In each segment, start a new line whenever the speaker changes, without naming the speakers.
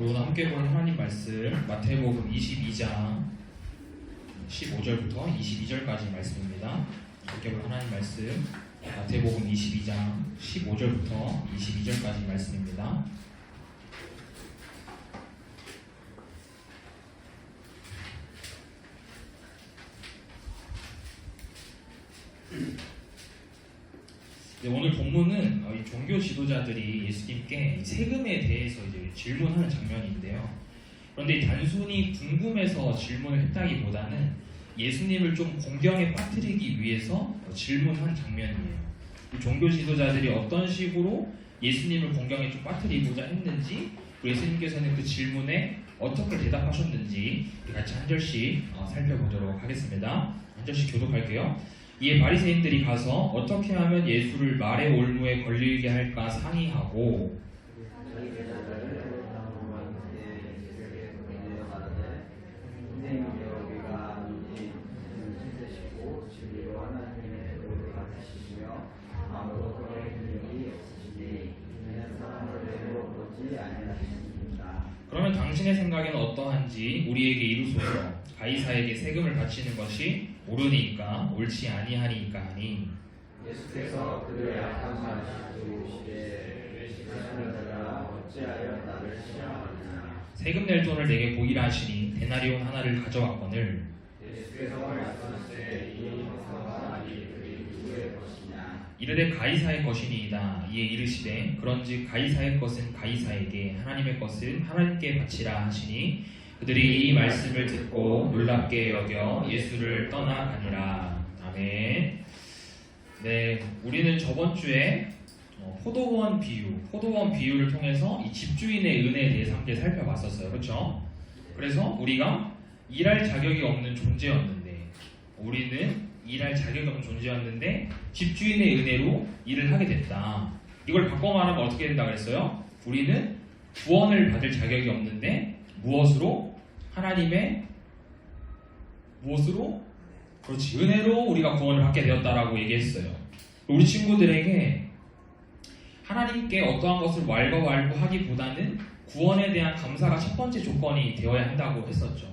우리 오늘 함께 볼 하나님 말씀 마태복음 22장 15절부터 22절까지 말씀입니다. 함께 볼 하나님 말씀 마태복음 22장 15절부터 22절까지 말씀입니다. 네, 오늘 본문은 이 종교 지도자들이 예수님께 세금에 대해서 이제 질문하는 장면인데요. 그런데 단순히 궁금해서 질문을 했다기보다는 예수님을 좀 공경에 빠뜨리기 위해서 질문한 장면이에요. 이 종교 지도자들이 어떤 식으로 예수님을 공경에 좀 빠뜨리고자 했는지, 예수님께서는 그 질문에 어떻게 대답하셨는지 같이 한 절씩 살펴보도록 하겠습니다. 한 절씩 교독할게요. 이에 바리새인들이 가서 어떻게 하면 예수를 말의 올무에 걸리게 할까 상의하고, 그러면 당신의 생각에는 어떠한지 우리에게 이루소서. 가이사에게 세금을 바치는 것이 옳으니까 옳지 아니하니까 하니.
예수께서 그들의 악한 말을 들으시되 외식하는 자가 어찌하여 나를 시험하느냐.
세금 낼 돈을 내게 보이라 하시니 데나리온 하나를 가져왔거늘.
예수께서 말씀하시되 이 행사가 이들이 누구의 것이냐.
이르되 가이사의 것이니이다. 이에 이르시되 그런즉 가이사의 것은 가이사에게, 하나님의 것은 하나님께 바치라 하시니, 그들이 이 말씀을 듣고 놀랍게 여겨 예수를 떠나가니라. 아멘. 네, 우리는 저번 주에 포도원 비유를 통해서 이 집주인의 은혜에 대해서 함께 살펴봤었어요. 그렇죠? 그래서 우리가 일할 자격이 없는 존재였는데, 집주인의 은혜로 일을 하게 됐다. 이걸 바꿔 말하면 어떻게 된다 그랬어요? 우리는 구원을 받을 자격이 없는데 무엇으로? 그렇지, 은혜로 우리가 구원을 받게 되었다라고 얘기했어요. 우리 친구들에게 하나님께 어떠한 것을 왈가왈부하기보다는 구원에 대한 감사가 첫 번째 조건이 되어야 한다고 했었죠.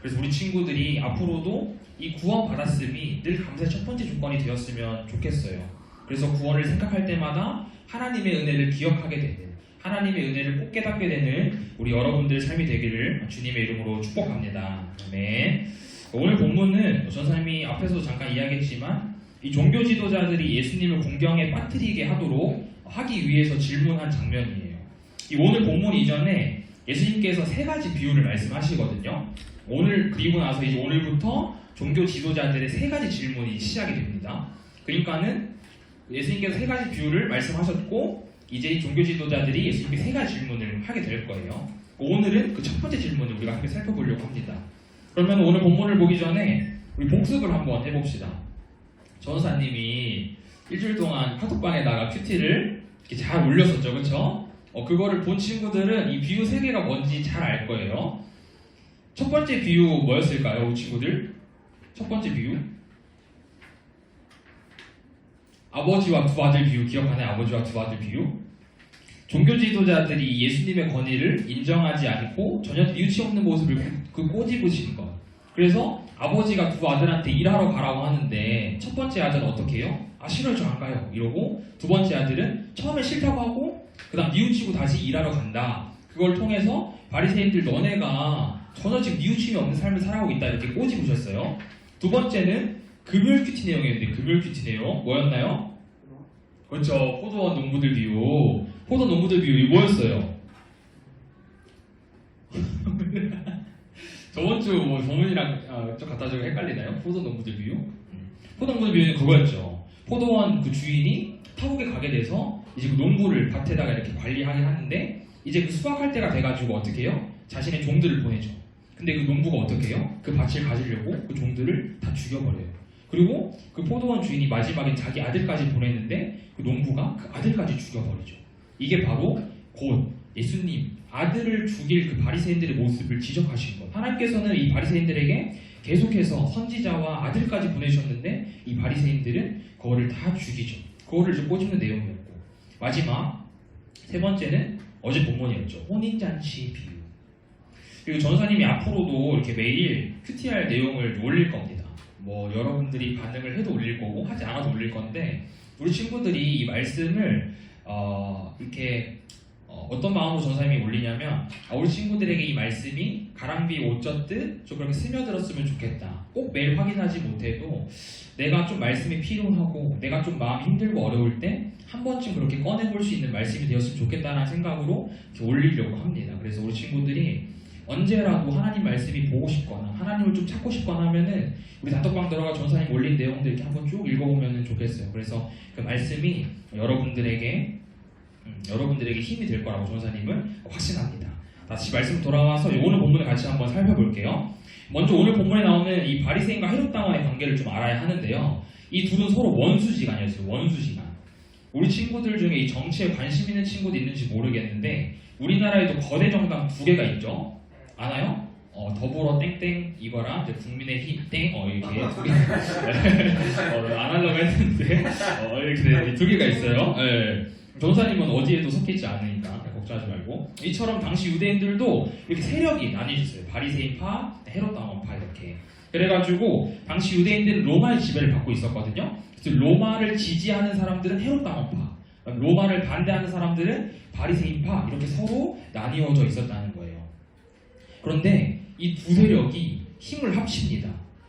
그래서 우리 친구들이 앞으로도 이 구원 받았음이 늘 감사의 첫 번째 조건이 되었으면 좋겠어요. 그래서 구원을 생각할 때마다 하나님의 은혜를 기억하게 되는, 하나님의 은혜를 꼭 깨닫게 되는 우리 여러분들 삶이 되기를 주님의 이름으로 축복합니다. 아멘. 오늘 본문은 전사님이 앞에서도 잠깐 이야기했지만 이 종교 지도자들이 예수님을 공경에 빠뜨리게 하기 위해서 질문한 장면이에요. 이 오늘 본문 이전에 예수님께서 세 가지 비유를 말씀하시거든요. 그리고 나서 이제 오늘부터 종교 지도자들의 세 가지 질문이 시작이 됩니다. 그러니까는 예수님께서 세 가지 비유를 말씀하셨고, 이제 이 종교 지도자들이 예수님께 세 가지 질문을 하게 될 거예요. 오늘은 그 첫 번째 질문을 우리가 함께 살펴보려고 합니다. 그러면 오늘 본문을 보기 전에 우리 복습을 한번 해봅시다. 전사님이 일주일 동안 카톡방에다가 큐티를 이렇게 잘 올렸었죠, 그렇죠? 그거를 본 친구들은 이 비유 세 개가 뭔지 잘 알 거예요. 첫 번째 비유 뭐였을까요, 우리 친구들? 첫 번째 비유? 아버지와 두 아들 비유 기억하나요? 아버지와 두 아들 비유? 종교 지도자들이 예수님의 권위를 인정하지 않고 전혀 뉘우치 없는 모습을 꼬집으신 것. 그래서 아버지가 두 아들한테 일하러 가라고 하는데 첫 번째 아들은 어떻게 해요? 싫어요, 저 안 가요. 이러고 두 번째 아들은 처음에 싫다고 하고 그 다음 뉘우치고 다시 일하러 간다. 그걸 통해서 바리새인들 너네가 전혀 지금 뉘우침이 없는 삶을 살아가고 있다, 이렇게 꼬집으셨어요. 두 번째는 금요일 큐티 내용이었는데, 금요일 큐티 내용 뭐였나요? 그렇죠, 포도원 농부들 비유. 포도 농부들 비유 뭐였어요? 저번 주 정문이랑 좀 갖다 주고 헷갈리나요? 포도 농부들 비유? 포도 농부들 비유는 그거였죠. 포도원 그 주인이 타국에 가게 돼서 이제 그 농부를 밭에다가 이렇게 관리하게 하는데, 이제 그 수확할 때가 돼가지고 어떻게 해요? 자신의 종들을 보내죠. 근데 그 농부가 어떻게 해요? 그 밭을 가지려고 그 종들을 다 죽여버려요. 그리고 그 포도원 주인이 마지막에 자기 아들까지 보냈는데 그 농부가 그 아들까지 죽여버리죠. 이게 바로 곧 예수님 아들을 죽일 그 바리새인들의 모습을 지적하신 것. 하나님께서는 이 바리새인들에게 계속해서 선지자와 아들까지 보내셨는데 이 바리새인들은 그거를 다 죽이죠. 그거를 이제 꼬집는 내용이었고, 마지막 세 번째는 어제 본문이었죠. 혼인잔치 비유. 그리고 전사님이 앞으로도 이렇게 매일 QTR 내용을 올릴 겁니다. 뭐 여러분들이 반응을 해도 올릴 거고 하지 않아도 올릴 건데 우리 친구들이 이 말씀을 이렇게 어떤 마음으로 전사님이 올리냐면 우리 친구들에게 이 말씀이 가랑비에 옷 젖듯 좀 그렇게 스며들었으면 좋겠다. 꼭 매일 확인하지 못해도 내가 좀 말씀이 필요하고 내가 좀 마음이 힘들고 어려울 때 한 번쯤 그렇게 꺼내볼 수 있는 말씀이 되었으면 좋겠다는 생각으로 이렇게 올리려고 합니다. 그래서 우리 친구들이 언제라도 하나님 말씀이 보고 싶거나 하나님을 좀 찾고 싶거나 하면은 우리 단톡방 들어가 전사님 올린 내용들 이렇게 한번 쭉 읽어보면 좋겠어요. 그래서 그 말씀이 여러분들에게 힘이 될 거라고 전사님은 확신합니다. 다시 말씀 돌아와서 오늘 본문을 같이 한번 살펴볼게요. 먼저 오늘 본문에 나오는 이 바리새인과 헤롯 당원의 관계를 좀 알아야 하는데요. 이 둘은 서로 원수지간이었어요. 원수지간. 우리 친구들 중에 이 정치에 관심 있는 친구도 있는지 모르겠는데 우리나라에도 거대 정당 2개가 있죠. 아나요? 더불어 땡땡 이거랑 이제 국민의힘 땡 이렇게 안 하려고 했는데 이렇게 2개가 있어요. 네. 전사님은 어디에도 섞이지 않으니까 걱정하지 말고 이처럼 당시 유대인들도 이렇게 세력이 나뉘어졌어요. 바리새인파, 헤롯 당원파 이렇게. 그래가지고 당시 유대인들은 로마의 지배를 받고 있었거든요. 그래서 로마를 지지하는 사람들은 헤롯 당원파, 로마를 반대하는 사람들은 바리새인파 이렇게 서로 나뉘어져 있었다는 거예요. 그런데 이 두 세력이 힘을 합칩니다.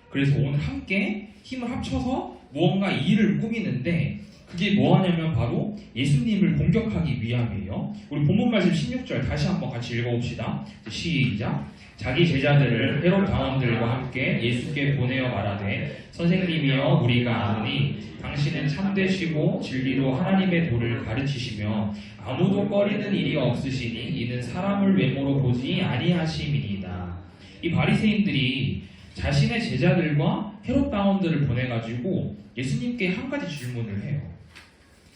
그래서 오늘 함께 힘을 합쳐서 무언가 일을 꾸미는데 그게 뭐하냐면 바로 예수님을 공격하기 위함이에요. 우리 본문 말씀 16절 다시 한번 같이 읽어봅시다. 시작. 자기 제자들을 헤롯 당원들과 함께 예수께 보내어 말하되 선생님이여 우리가 아느니 당신은 참되시고 진리로 하나님의 도를 가르치시며 아무도 꺼리는 일이 없으시니 이는 사람을 외모로 보지 아니하심이니이다. 이 바리새인들이 자신의 제자들과 헤롯 당원들을 보내가지고 예수님께 한 가지 질문을 해요.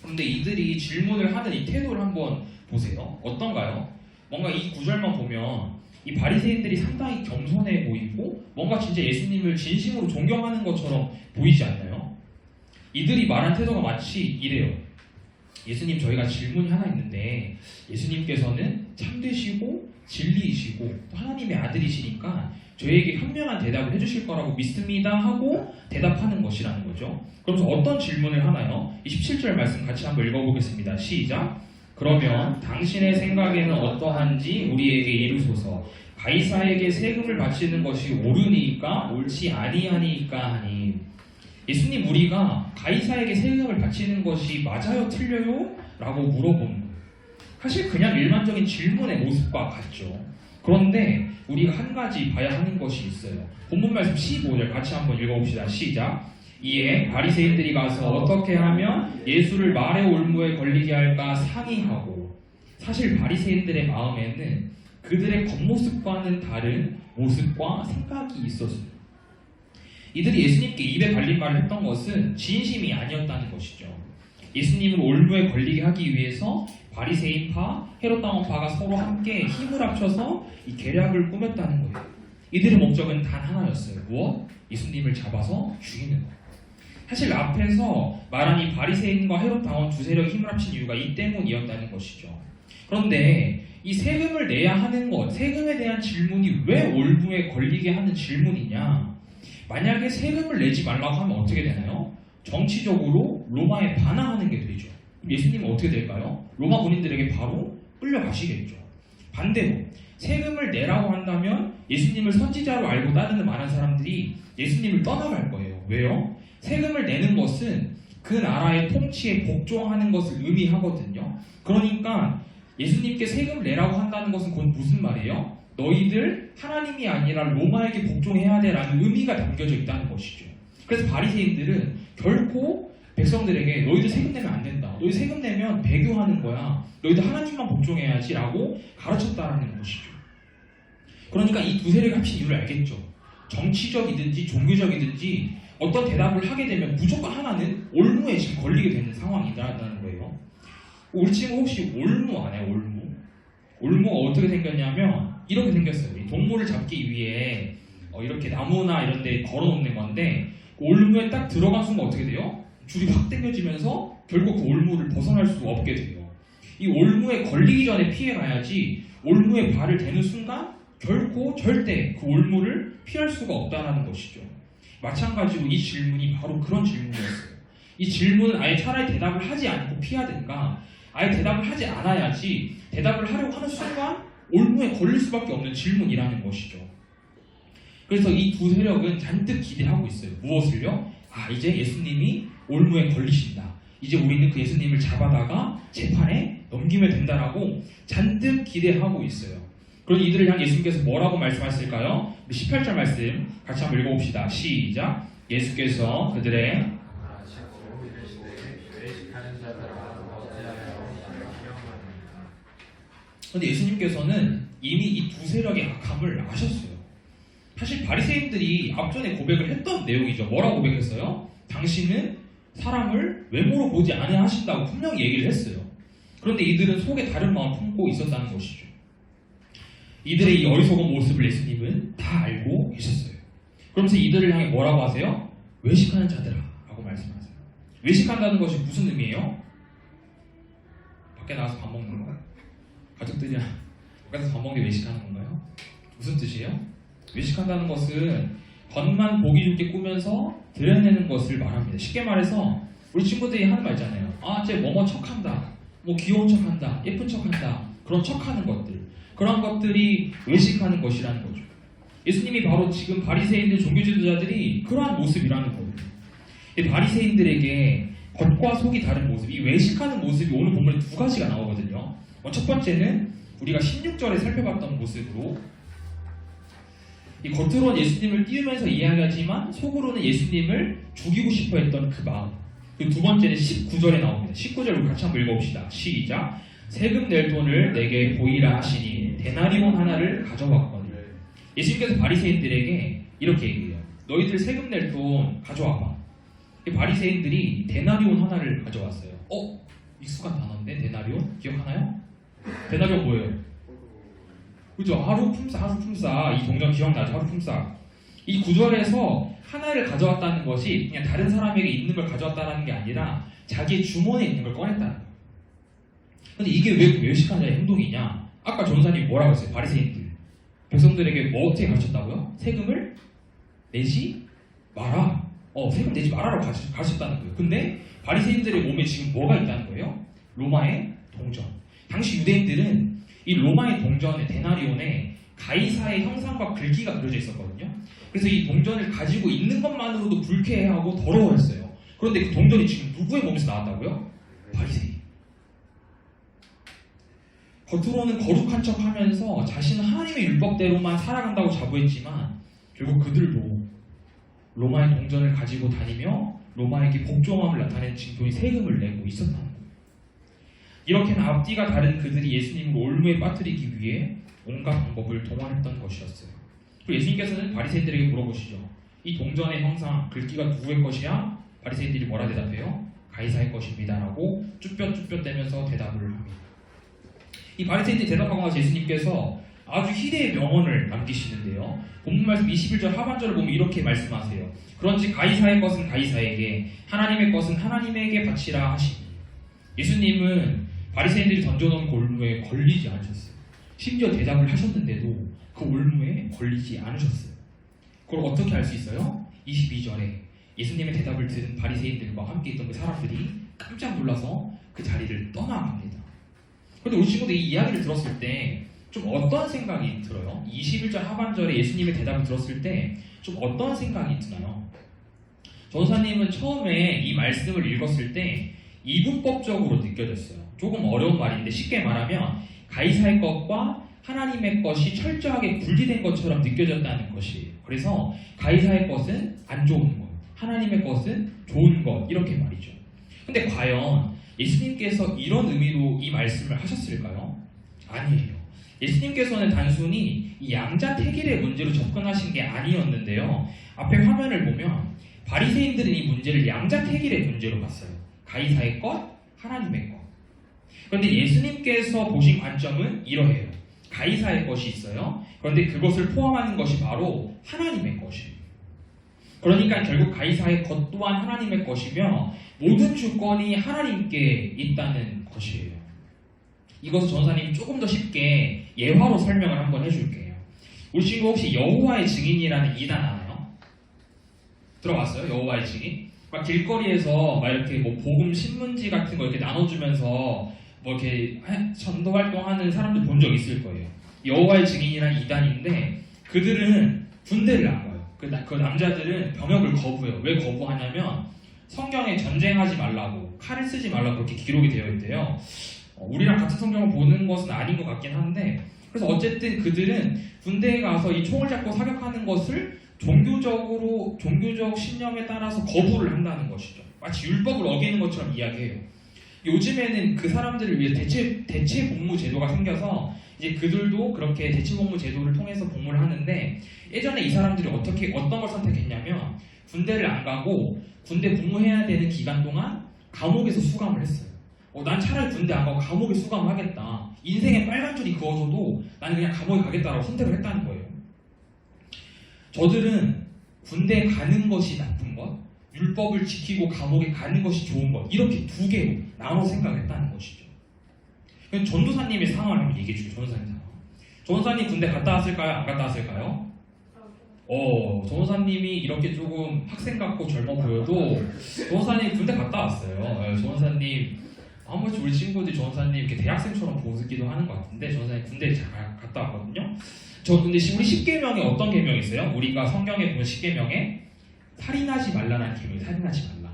그런데 이들이 질문을 하는 이 태도를 한번 보세요. 어떤가요? 뭔가 이 구절만 보면 이 바리새인들이 상당히 겸손해 보이고 뭔가 진짜 예수님을 진심으로 존경하는 것처럼 보이지 않나요? 이들이 말한 태도가 마치 이래요. 예수님 저희가 질문이 하나 있는데 예수님께서는 참되시고 진리이시고 또 하나님의 아들이시니까 저희에게 현명한 대답을 해주실 거라고 믿습니다 하고 대답하는 것이라는 거죠. 그러면서 어떤 질문을 하나요? 27절 말씀 같이 한번 읽어보겠습니다. 시작. 그러면 당신의 생각에는 어떠한지 우리에게 이르소서. 가이사에게 세금을 바치는 것이 옳으니까 옳지 아니하니까 하니. 예수님 우리가 가이사에게 세금을 바치는 것이 맞아요 틀려요? 라고 물어보는 거예요. 사실 그냥 일반적인 질문의 모습과 같죠. 그런데 우리가 한 가지 봐야 하는 것이 있어요. 본문 말씀 15절 같이 한번 읽어봅시다. 시작. 이에 바리새인들이 가서 어떻게 하면 예수를 말의 올무에 걸리게 할까 상의하고. 사실 바리새인들의 마음에는 그들의 겉모습과는 다른 모습과 생각이 있었어요. 이들이 예수님께 입에 발린 말을 했던 것은 진심이 아니었다는 것이죠. 예수님을 올무에 걸리게 하기 위해서 바리새인파, 헤롯 당원파가 서로 함께 힘을 합쳐서 이 계략을 꾸몄다는 거예요. 이들의 목적은 단 하나였어요. 무엇? 예수님을 잡아서 죽이는 거예요. 사실 앞에서 말한 이 바리새인과 헤롯 당원 두 세력이 힘을 합친 이유가 이 때문이었다는 것이죠. 그런데 이 세금을 내야 하는 것, 세금에 대한 질문이 왜 올무에 걸리게 하는 질문이냐? 만약에 세금을 내지 말라고 하면 어떻게 되나요? 정치적으로 로마에 반항하는 게 되죠. 예수님은 어떻게 될까요? 로마 군인들에게 바로 끌려가시겠죠. 반대로 세금을 내라고 한다면 예수님을 선지자로 알고 따르는 많은 사람들이 예수님을 떠나갈 거예요. 왜요? 세금을 내는 것은 그 나라의 통치에 복종하는 것을 의미하거든요. 그러니까 예수님께 세금을 내라고 한다는 것은 그건 무슨 말이에요? 너희들 하나님이 아니라 로마에게 복종해야 돼라는 의미가 담겨져 있다는 것이죠. 그래서 바리새인들은 결코 백성들에게 너희들 세금 내면 안 된다. 너희 세금 내면 배교하는 거야. 너희들 하나님만 복종해야지 라고 가르쳤다라는 것이죠. 그러니까 이 두 세력이 합친 이유를 알겠죠. 정치적이든지 종교적이든지 어떤 대답을 하게 되면 무조건 하나는 올무에 지금 걸리게 되는 상황이다라는 거예요. 우리 친구 혹시 올무 아나요? 올무? 올무가 어떻게 생겼냐면 이렇게 생겼어요. 동물을 잡기 위해 이렇게 나무나 이런 데 걸어놓는 건데 올무에 딱 들어간 순간 어떻게 돼요? 줄이 확 당겨지면서 결국 그 올무를 벗어날 수 없게 돼요. 이 올무에 걸리기 전에 피해가야지 올무에 발을 대는 순간 결코 절대 그 올무를 피할 수가 없다는 것이죠. 마찬가지로 이 질문이 바로 그런 질문이었어요. 이 질문은 아예 차라리 대답을 하지 않고 피하든가 아예 대답을 하지 않아야지 대답을 하려고 하는 순간 올무에 걸릴 수밖에 없는 질문이라는 것이죠. 그래서 이 두 세력은 잔뜩 기대하고 있어요. 무엇을요? 이제 예수님이 올무에 걸리신다. 이제 우리는 그 예수님을 잡아다가 재판에 넘기면 된다라고 잔뜩 기대하고 있어요. 그런 이들을 향해 예수님께서 뭐라고 말씀하실까요? 18절 말씀 같이 한번 읽어봅시다. 시작. 예수께서 그들의 그런데 예수님께서는 이미 이 두 세력의 악함을 아셨어요. 사실 바리새인들이 앞전에 고백을 했던 내용이죠. 뭐라고 고백했어요? 당신은 사람을 외모로 보지 아니하신다고 분명히 얘기를 했어요. 그런데 이들은 속에 다른 마음을 품고 있었다는 것이죠. 이들의 이 어리석은 모습을 예수님은 다 알고 계셨어요. 그러면서 이들을 향해 뭐라고 하세요? 외식하는 자들아 라고 말씀하세요. 외식한다는 것이 무슨 의미예요? 밖에 나가서 밥 먹는 거? 가족들이랑 밖에서 밥 먹는 게 외식하는 건가요? 무슨 뜻이에요? 외식한다는 것은 겉만 보기 좋게 꾸면서 드러내는 것을 말합니다. 쉽게 말해서 우리 친구들이 하는 말 있잖아요. 쟤 뭐뭐 척한다. 뭐 귀여운 척한다. 예쁜 척한다. 그런 척하는 것들. 그런 것들이 외식하는 것이라는 거죠. 예수님이 바로 지금 바리새인들 종교 지도자들이 그러한 모습이라는 거예요. 이 바리새인들에게 겉과 속이 다른 모습, 이 외식하는 모습이 오늘 본문에 두 가지가 나오거든요. 첫 번째는 우리가 16절에 살펴봤던 모습으로 이 겉으로는 예수님을 띄우면서 이야기하지만 속으로는 예수님을 죽이고 싶어 했던 그 마음. 그 두 번째는 19절에 나옵니다. 19절 우리 같이 한번 읽어봅시다. 시작. 세금 낼 돈을 내게 보이라 하시니 데나리온 하나를 가져왔거니. 예수님께서 바리새인들에게 이렇게 얘기해요. 너희들 세금 낼 돈 가져와봐. 바리새인들이 데나리온 하나를 가져왔어요. 익숙한 단어인데 데나리온? 기억하나요? 데나리온 뭐예요? 그죠? 하루 품삯. 이 동전 기억나죠? 하루 품삯. 이 구절에서 하나를 가져왔다는 것이 그냥 다른 사람에게 있는 걸 가져왔다는 게 아니라 자기의 주머니에 있는 걸 꺼냈다는 거예요. 근데 이게 왜 외식하는 자의 행동이냐? 아까 전사님이 뭐라고 했어요? 바리새인들. 백성들에게 뭐 어떻게 가르쳤다고요? 세금을 내지 마라. 세금 내지 마라라고 가르쳤다는 거예요. 근데 바리새인들의 몸에 지금 뭐가 있다는 거예요? 로마의 동전. 당시 유대인들은 이 로마의 동전의 데나리온에 가이사의 형상과 글귀가 그려져 있었거든요. 그래서 이 동전을 가지고 있는 것만으로도 불쾌해하고 더러워했어요. 그런데 그 동전이 지금 누구의 몸에서 나왔다고요? 바리새인. 겉으로는 거룩한 척하면서 자신은 하나님의 율법대로만 살아간다고 자부했지만 결국 그들도 로마의 동전을 가지고 다니며 로마에게 복종함을 나타내는 징표인 세금을 내고 있었다는 거예요. 이렇게는 앞뒤가 다른 그들이 예수님을 올무에 빠뜨리기 위해 온갖 방법을 동원했던 것이었어요. 그리고 예수님께서는 바리새인들에게 물어보시죠. 이 동전의 형상, 글귀가 누구의 것이야? 바리새인들이 뭐라 대답해요? 가이사의 것입니다 라고 쭈뼛쭈뼛대면서 대답을 합니다. 이 바리새인들이 대답하고 나서 예수님께서 아주 희대의 명언을 남기시는데요. 본문 말씀 21절 하반절을 보면 이렇게 말씀하세요. 그런지 가이사의 것은 가이사에게, 하나님의 것은 하나님에게 바치라 하시니. 예수님은 바리새인들이 던져놓은 그 올무에 걸리지 않으셨어요. 심지어 대답을 하셨는데도 그 올무에 걸리지 않으셨어요. 그걸 어떻게 알 수 있어요? 22절에 예수님의 대답을 들은 바리새인들과 함께 있던 그 사람들이 깜짝 놀라서 그 자리를 떠나갑니다. 그런데 우리 친구들이 이 이야기를 들었을 때 좀 어떤 생각이 들어요? 21절 하반절에 예수님의 대답을 들었을 때 좀 어떤 생각이 드나요? 전사님은 처음에 이 말씀을 읽었을 때 이분법적으로 느껴졌어요. 조금 어려운 말인데 쉽게 말하면 가이사의 것과 하나님의 것이 철저하게 분리된 것처럼 느껴졌다는 것이에요. 그래서 가이사의 것은 안 좋은 것, 하나님의 것은 좋은 것, 이렇게 말이죠. 근데 과연 예수님께서 이런 의미로 이 말씀을 하셨을까요? 아니에요. 예수님께서는 단순히 이 양자택일의 문제로 접근하신 게 아니었는데요. 앞에 화면을 보면 바리새인들은 이 문제를 양자택일의 문제로 봤어요. 가이사의 것, 하나님의 것. 그런데 예수님께서 보신 관점은 이러해요. 가이사의 것이 있어요. 그런데 그것을 포함하는 것이 바로 하나님의 것이에요. 그러니까 결국 가이사의 것 또한 하나님의 것이며 모든 주권이 하나님께 있다는 것이에요. 이것을 전사님이 조금 더 쉽게 예화로 설명을 한번 해줄게요. 우리 친구 혹시 여호와의 증인이라는 이단 아나요? 들어봤어요? 여호와의 증인? 막 길거리에서 막 이렇게 뭐 복음 신문지 같은 거 이렇게 나눠주면서 뭐 이렇게 전도 활동하는 사람들 본 적 있을 거예요. 여호와의 증인이라는 이단인데 그들은 군대를 안 가요. 그 남자들은 병역을 거부해요. 왜 거부하냐면 성경에 전쟁하지 말라고, 칼을 쓰지 말라고 그렇게 기록이 되어 있대요. 우리랑 같은 성경을 보는 것은 아닌 것 같긴 한데, 그래서 어쨌든 그들은 군대에 가서 이 총을 잡고 사격하는 것을 종교적 신념에 따라서 거부를 한다는 것이죠. 마치 율법을 어기는 것처럼 이야기해요. 요즘에는 그 사람들을 위해 대체 복무 제도가 생겨서 이제 그들도 그렇게 대체 복무 제도를 통해서 복무를 하는데, 예전에 이 사람들이 어떤 걸 선택했냐면 군대를 안 가고 군대 복무해야 되는 기간 동안 감옥에서 수감을 했어요. 난 차라리 군대 안 가고 감옥에 수감하겠다. 인생에 빨간 줄이 그어져도 나는 그냥 감옥에 가겠다라고 선택을 했다는 거예요. 저들은 군대에 가는 것이 나쁜 것, 율법을 지키고 감옥에 가는 것이 좋은 것, 이렇게 두 개로 나눠 생각했다는 것이죠. 그럼 전도사님의 상황을 한번 얘기해 주세요. 전도사님 상황. 전도사님 군대 갔다 왔을까요? 안 갔다 왔을까요? 전도사님이 이렇게 조금 학생 같고 젊어 보여도 전도사님 군대 갔다 왔어요. 전도사님 한 번씩 우리 친구들이 전도사님 이렇게 대학생처럼 보기도 하는 것 같은데 전도사님 군대 잘 갔다 왔거든요. 근데 우리 10계명에 어떤 계명이 있어요? 우리가 성경에 보면 10계명에 살인하지 말라는 계명이 살인하지 말라.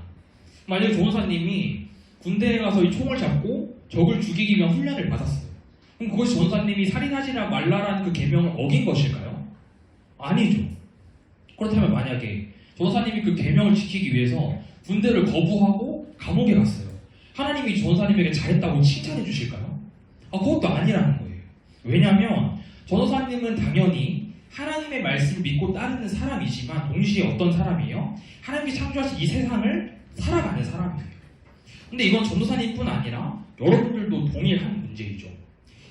만약에 전도사님이 군대에 가서 이 총을 잡고 적을 죽이기 위한 훈련을 받았어요. 그럼 그것이 전도사님이 살인하지 말라라는 그 계명을 어긴 것일까요? 아니죠. 그렇다면 만약에 전도사님이 그 계명을 지키기 위해서 군대를 거부하고 감옥에 갔어요. 하나님이 전도사님에게 잘했다고 칭찬해 주실까요? 그것도 아니라는 거예요. 왜냐하면 전도사님은 당연히 하나님의 말씀을 믿고 따르는 사람이지만 동시에 어떤 사람이에요? 하나님이 창조하신 이 세상을 살아가는 사람이에요. 근데 이건 전도사님뿐 아니라 여러분들도 동일한 문제이죠.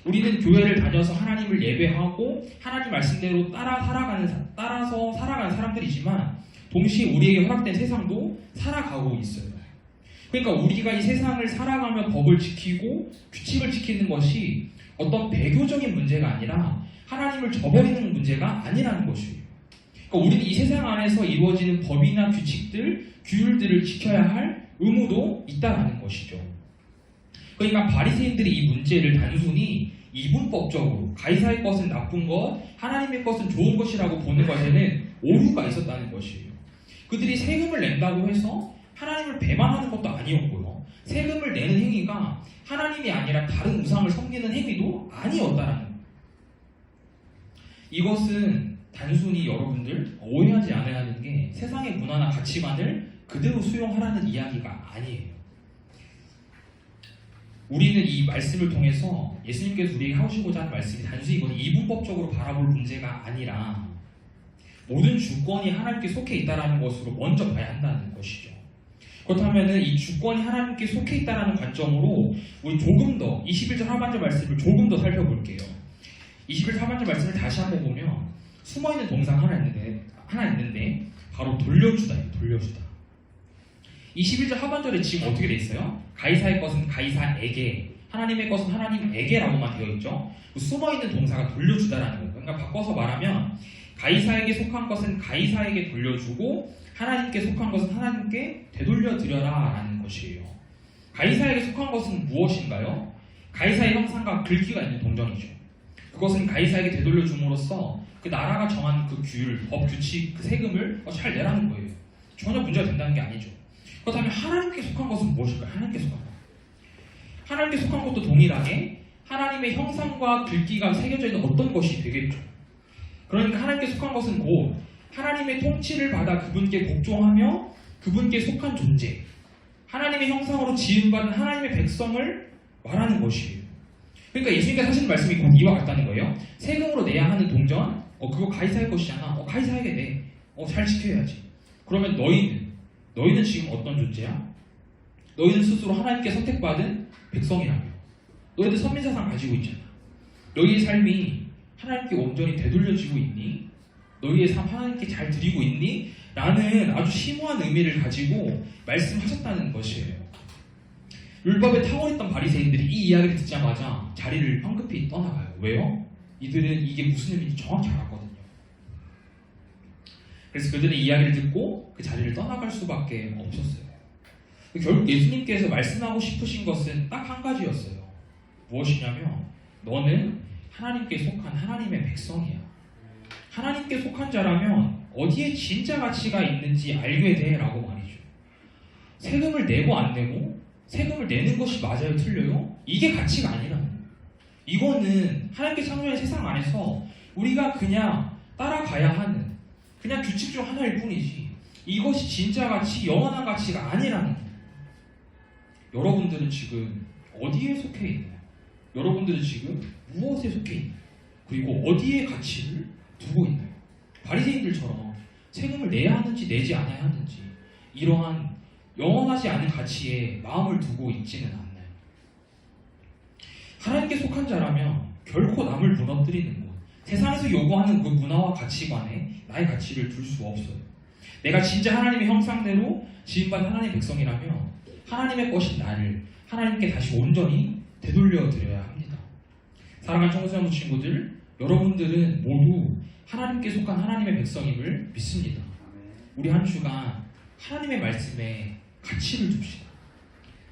우리는 교회를 다녀서 하나님을 예배하고 하나님 말씀대로 따라서 살아가는 사람들이지만 동시에 우리에게 허락된 세상도 살아가고 있어요. 그러니까 우리가 이 세상을 살아가며 법을 지키고 규칙을 지키는 것이 어떤 배교적인 문제가 아니라 하나님을 저버리는 문제가 아니라는 것이에요. 그러니까 우리는 이 세상 안에서 이루어지는 법이나 규칙들, 규율들을 지켜야 할 의무도 있다는 것이죠. 그러니까 바리새인들이 이 문제를 단순히 이분법적으로 가이사의 것은 나쁜 것, 하나님의 것은 좋은 것이라고 보는 것에는 오류가 있었다는 것이에요. 그들이 세금을 낸다고 해서 하나님을 배반하는 것도 아니었고요. 세금을 내는 행위가 하나님이 아니라 다른 우상을 섬기는 행위도 아니었다라는 거예요. 이것은 단순히 여러분들 오해하지 않아야 하는 게 세상의 문화나 가치관을 그대로 수용하라는 이야기가 아니에요. 우리는 이 말씀을 통해서 예수님께서 우리에게 하시고자 하는 말씀이 단순히 이건 이분법적으로 바라볼 문제가 아니라 모든 주권이 하나님께 속해 있다는 것으로 먼저 봐야 한다는 것이죠. 그렇다면 이 주권이 하나님께 속해 있다는 관점으로 우리 조금 더 21절 하반절 말씀을 조금 더 살펴볼게요. 21절 하반절 말씀을 다시 한번 보면 숨어있는 동사가 하나 있는데 바로 돌려주다예요. 돌려주다. 21절 하반절에 지금 어떻게 돼 있어요? 가이사의 것은 가이사에게, 하나님의 것은 하나님에게라고만 되어 있죠. 숨어있는 동사가 돌려주다라는 거예요. 그러니까 바꿔서 말하면 가이사에게 속한 것은 가이사에게 돌려주고 하나님께 속한 것은 하나님께 되돌려드려라 라는 것이에요. 가이사에게 속한 것은 무엇인가요? 가이사의 형상과 글귀가 있는 동전이죠. 그것은 가이사에게 되돌려줌으로써 그 나라가 정한 그 규율, 법, 규칙, 그 세금을 잘 내라는 거예요. 전혀 문제가 된다는 게 아니죠. 그렇다면 하나님께 속한 것은 무엇일까요? 하나님께 속한 것. 하나님께 속한 것도 동일하게 하나님의 형상과 글귀가 새겨져 있는 어떤 것이 되겠죠. 그러니까 하나님께 속한 것은 곧 하나님의 통치를 받아 그분께 복종하며 그분께 속한 존재, 하나님의 형상으로 지음받은 하나님의 백성을 말하는 것이에요. 그러니까 예수님께서 하시는 말씀이 곧 이와 같다는 거예요. 세금으로 내야 하는 동전, 그거 가이사의 것이잖아. 가이사에게 내. 잘 지켜야지. 그러면 너희는 지금 어떤 존재야? 너희는 스스로 하나님께 선택받은 백성이라며. 너희들 선민사상 가지고 있잖아. 너희의 삶이 하나님께 온전히 되돌려지고 있니? 너희의 삶 하나님께 잘 드리고 있니? 라는 아주 심오한 의미를 가지고 말씀하셨다는 것이에요. 율법에 탁월했던 바리새인들이 이 이야기를 듣자마자 자리를 황급히 떠나가요. 왜요? 이들은 이게 무슨 의미인지 정확히 알았거든요. 그래서 그들은 이야기를 듣고 그 자리를 떠나갈 수밖에 없었어요. 결국 예수님께서 말씀하고 싶으신 것은 딱 한 가지였어요. 무엇이냐면 너는 하나님께 속한 하나님의 백성이야. 하나님께 속한 자라면 어디에 진짜 가치가 있는지 알게 돼 라고 말이죠. 세금을 내고 안 내고 세금을 내는 것이 맞아요 틀려요? 이게 가치가 아니라는 거예요. 이거는 하나님께 창조한 세상 안에서 우리가 그냥 따라가야 하는 그냥 규칙 중 하나일 뿐이지 이것이 진짜 가치, 영원한 가치가 아니라는 거예요. 여러분들은 지금 어디에 속해 있나요? 여러분들은 지금 무엇에 속해 있나요? 그리고 어디에 가치를 두고 있나요? 바리새인들처럼 세금을 내야 하는지 내지 않아야 하는지 이러한 영원하지 않은 가치에 마음을 두고 있지는 않나요? 하나님께 속한 자라면 결코 남을 무너뜨리는 것, 세상에서 요구하는 그 문화와 가치관에 나의 가치를 둘 수 없어요. 내가 진짜 하나님의 형상대로 지음받은 하나님의 백성이라면 하나님의 것인 나를 하나님께 다시 온전히 되돌려 드려야 합니다. 사랑하는 청소년 친구들, 여러분들은 모두 하나님께 속한 하나님의 백성임을 믿습니다. 우리 한 주간 하나님의 말씀에 가치를 줍시다.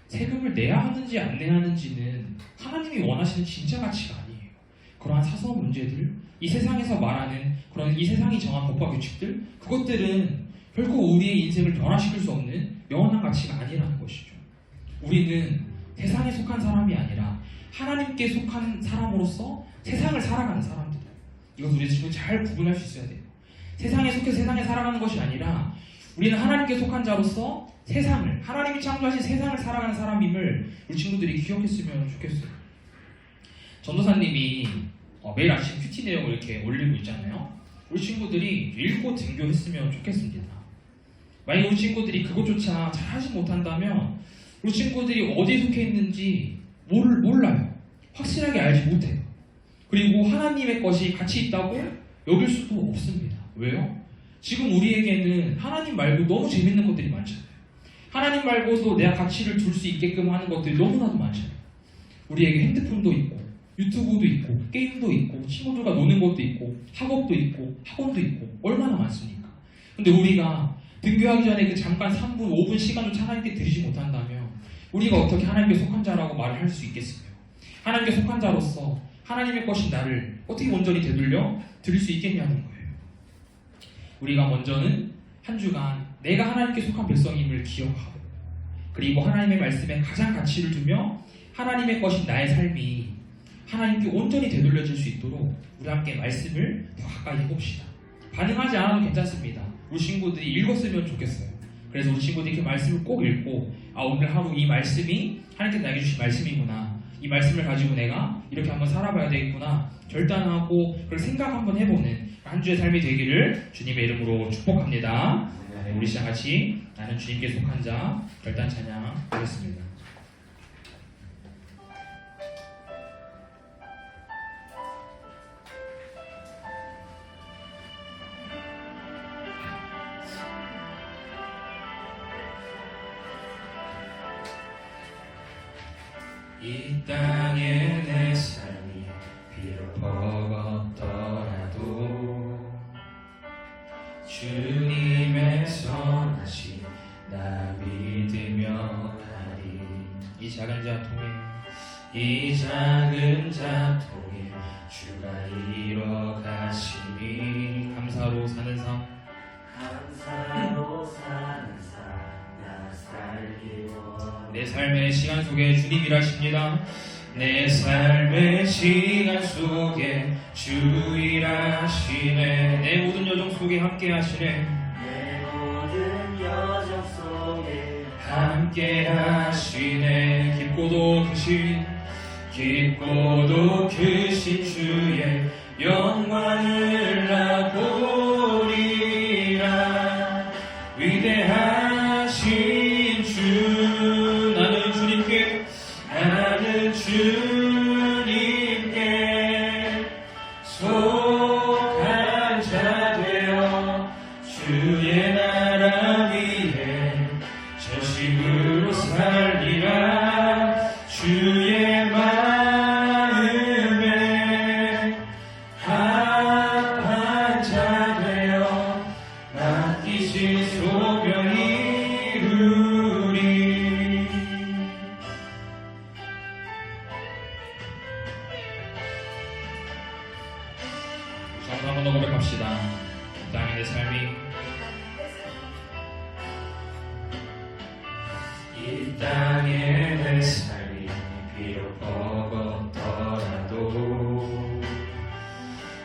세금을 내야 하는지 안 내야 하는지는 하나님이 원하시는 진짜 가치가 아니에요. 그러한 사소한 문제들, 이 세상에서 말하는 그런 이 세상이 정한 법과 규칙들, 그것들은 결코 우리의 인생을 변화시킬 수 없는 영원한 가치가 아니라는 것이죠. 우리는 세상에 속한 사람이 아니라 하나님께 속한 사람으로서 세상을 살아가는 사람들이에요. 이것을 우리 지금 잘 구분할 수 있어야 돼요. 세상에 속해서 세상에 살아가는 것이 아니라 우리는 하나님께 속한 자로서 세상을, 하나님이 창조하신 세상을 살아가는 사람임을 우리 친구들이 기억했으면 좋겠어요. 전도사님이 매일 아침 큐티 내용을 이렇게 올리고 있잖아요. 우리 친구들이 읽고 등교했으면 좋겠습니다. 만약 우리 친구들이 그것조차 잘 하지 못한다면 우리 친구들이 어디에 속해 있는지 몰라요. 확실하게 알지 못해요. 그리고 하나님의 것이 가치 있다고 여길 수도 없습니다. 왜요? 지금 우리에게는 하나님 말고 너무 재밌는 것들이 많잖아요. 하나님 말고도 내가 가치를 둘 수 있게끔 하는 것들이 너무나도 많잖아요. 우리에게 핸드폰도 있고 유튜브도 있고 게임도 있고 친구들과 노는 것도 있고 학업도 있고 학원도 있고 얼마나 많습니까? 근데 우리가 등교하기 전에 그 잠깐 3분, 5분 시간조차 하나님께 드리지 못한다면 우리가 어떻게 하나님께 속한 자라고 말을 할 수 있겠어요? 하나님께 속한 자로서 하나님의 것인 나를 어떻게 온전히 되돌려 드릴 수 있겠냐는 거예요. 우리가 먼저는 한 주간 내가 하나님께 속한 백성임을 기억하고 그리고 하나님의 말씀에 가장 가치를 두며 하나님의 것인 나의 삶이 하나님께 온전히 되돌려질 수 있도록 우리 함께 말씀을 더 가까이 해봅시다. 반응하지 않아도 괜찮습니다. 우리 친구들이 읽었으면 좋겠어요. 그래서 우리 친구들이 이렇게 말씀을 꼭 읽고 오늘 하루 이 말씀이 하나님께 나에게 주신 말씀이구나. 이 말씀을 가지고 내가 이렇게 한번 살아봐야 되겠구나. 결단하고 그걸 생각 한번 해보는 한 주의 삶이 되기를 주님의 이름으로 축복합니다. 우리 시간 같이 나는 주님께 속한 자 결단 찬양 하겠습니다.
이 땅에 내 삶이 비록 버겁더라도 주님의 선하심 나 믿으며 가리.
이 작은 자 통해
이 작은 자 통해 주가 이뤄 가시니
감사로 사는 삶
감사로 사는 삶 나 살기 원해.
내 삶의 시간 속에 주님 일하십니다.
내 삶의 시간 속에 주 일하시네.
내 모든 여정 속에 함께 하시네.
내 모든 여정 속에 함께 하시네.
깊고도 크신
주의 영광을 나 보리라. 위대하신 주
나는 주님께
속한 자 되어 주의 나라 위에 전심으로 살리라. 주의 마음에 합한
정서 한번 더 고백합시다. 이 땅의 내 삶이,
이 땅의 내 삶이 비록 버겁더라도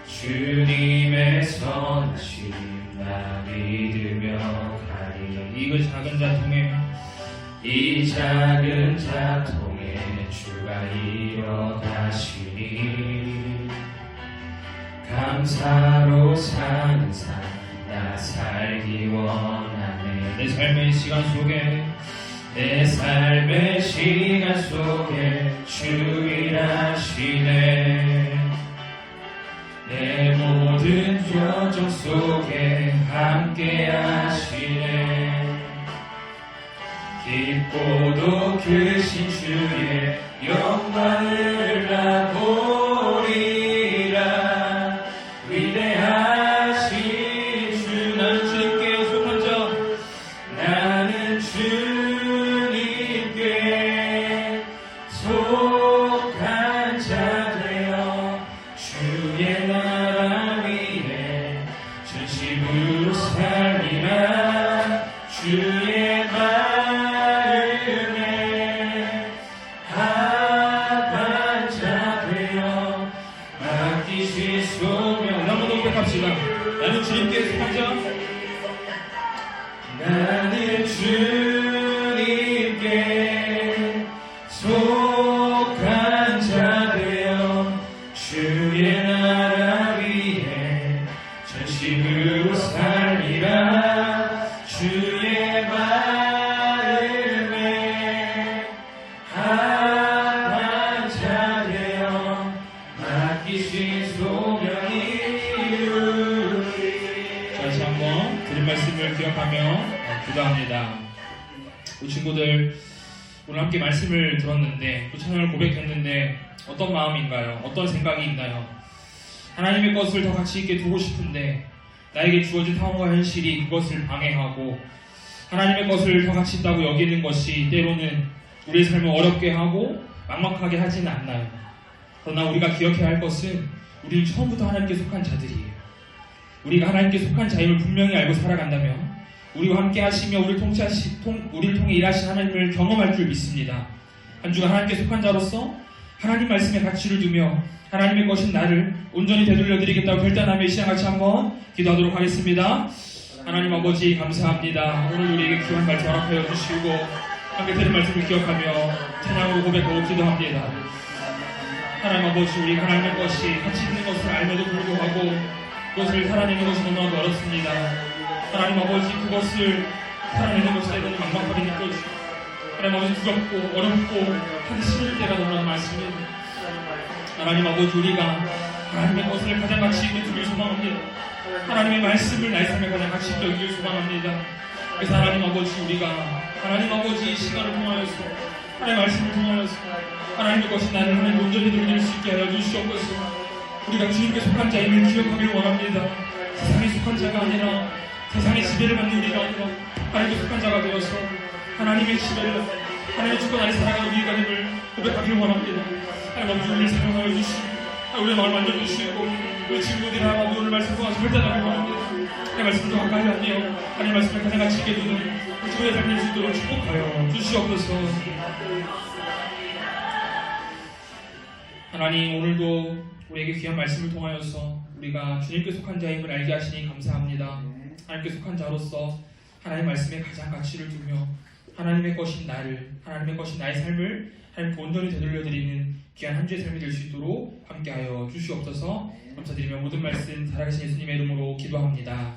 주님의 선하심 나 믿으며 가리.
이 작은 자통에
이 작은 자통에 주가 일어가시니 감사로 사는 삶 나 살기 원하네.
내 삶의 시간 속에
내 삶의 시간 속에 주 일하시네. 내 모든 여정 속에 함께 하시네. 깊고도 크신 주의 영광을 나 보리라. 위대하신 주 나는 주님께 속한 자 나는 주님께 속한 자 되어 주의 나라 위에 전심으로 살리라. 주의 마음에 합한 자 되어 맡기신 소명.
한번 더 고백합시다. 나는 주님께 속한 자,
나는 주님께 속한 자 되어 주의 나라 위에 전심으로 살리라. 주의 마음에 합한 자 되어 맡기신 소명이 이루리.
다시 한번 드린 말씀을 기억하며 기도합니다. 우리 친구들 오늘 함께 말씀을 들었는데 또 찬양을 고백했는데 어떤 마음인가요? 어떤 생각이 있나요? 하나님의 것을 더 가치 있게 두고 싶은데 나에게 주어진 상황과 현실이 그것을 방해하고 하나님의 것을 더 가치 있다고 여기는 것이 때로는 우리의 삶을 어렵게 하고 막막하게 하지는 않나요? 그러나 우리가 기억해야 할 것은 우리는 처음부터 하나님께 속한 자들이에요. 우리가 하나님께 속한 자임을 분명히 알고 살아간다면 우리와 함께 하시며 우리를 통해 일하신 하나님을 경험할 줄 믿습니다. 한 주간 하나님께 속한 자로서 하나님 말씀에 가치를 두며 하나님의 것인 나를 온전히 되돌려드리겠다고 결단하며 이 시간 같이 한번 기도하도록 하겠습니다. 하나님 아버지 감사합니다. 오늘 우리에게 귀한 말씀 허락하여 주시고 함께 들은 말씀을 기억하며 찬양으로 고백하고 기도합니다. 하나님 아버지, 우리가 하나님의 것이 가치 있는 것을 알면도 불구하고 그것을 살아내는 것이 너무나도 어렵습니다. 하나님 아버지, 그것을 살아내는 것이 때로는 막막하게 느껴지고 하나님 아버지, 두렵고 어렵고 하기 싫을 때가 너무나 많습니다. 하나님 아버지, 우리가 하나님의 것을 가장 가치 있게 두길 소망합니다. 하나님의 말씀을 나의 삶에 가장 가치 있게 여기길 소망합니다. 그래서 하나님 아버지, 우리가 하나님 아버지 이 시간을 통하여서 하나님의 말씀을 통하여서 하나님의 것이 나를 하나님 온전히 드릴 수 있게 하여 주시옵소서. 우리가 주님께 속한 자임을 기억하기를 원합니다. 세상에 속한 자가 아니라 세상의 지배를 받는 우리가 아니라 하나님께 속한 자가 되어서 하나님의 지배를 하나님의 주권 아래 살아가는 우리가 됨을 고백하기를 원합니다. 하나님 아버지, 우리를 사용하여 주시고 우리의 마음을 만져주시고 우리 친구들이 하나님 오늘 말씀 통해서 결단하기를 원합니다. 하나님의 말씀을 더 가까이 하며 하나님의 말씀을 가장 가치 있게 두는 우리 친구의 삶을 수 있도록 축복하여 주시옵소서. 하나님, 오늘도 우리에게 귀한 말씀을 통하여서 우리가 주님께 속한 자임을 알게 하시니 감사합니다. 하나님께 속한 자로서 하나님의 말씀에 가장 가치를 두며 하나님의 것인 나를, 하나님의 것인 나의 삶을 하나님께 온전히 되돌려드리는 귀한 한 주의 삶이 될 수 있도록 함께하여 주시옵소서. 감사드리며 모든 말씀 살아계신 예수님의 이름으로 기도합니다.